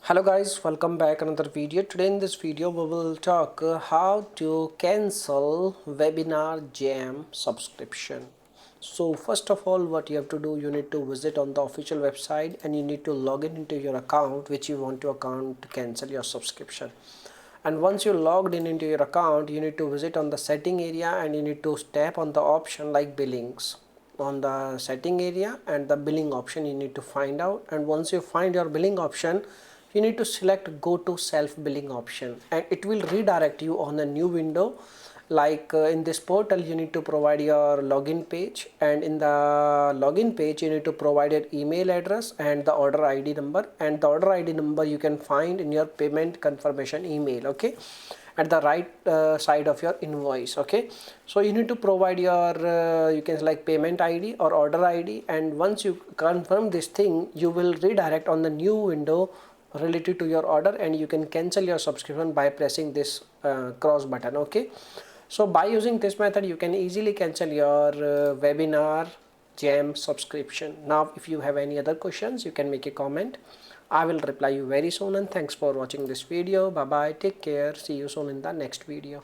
Hello guys, welcome back another video. Today in this video we will talk how to cancel webinar jam subscription. So first of all, what you have to do, you need to visit on the official website and you need to log in into your account which you want to cancel your subscription. And once you logged in into your account, you need to visit on the setting area and you need to tap on the option like billings. On the setting area and the billing option you need to find out, and once you find your billing option, you need to select go to self billing option and it will redirect you on a new window. Like in this portal you need to provide your login page, and in the login page you need to provide your email address and the order ID number, and the order ID number you can find in your payment confirmation email, okay, at the right side of your invoice. Okay, so you need to provide your you can select payment ID or order ID, and once you confirm this thing you will redirect on the new window related to your order, and you can cancel your subscription by pressing this cross button. Okay, so by using this method you can easily cancel your webinar jam subscription. Now if you have any other questions you can make a comment. I will reply you very soon, and thanks for watching this video. Bye bye, take care, see you soon in the next video.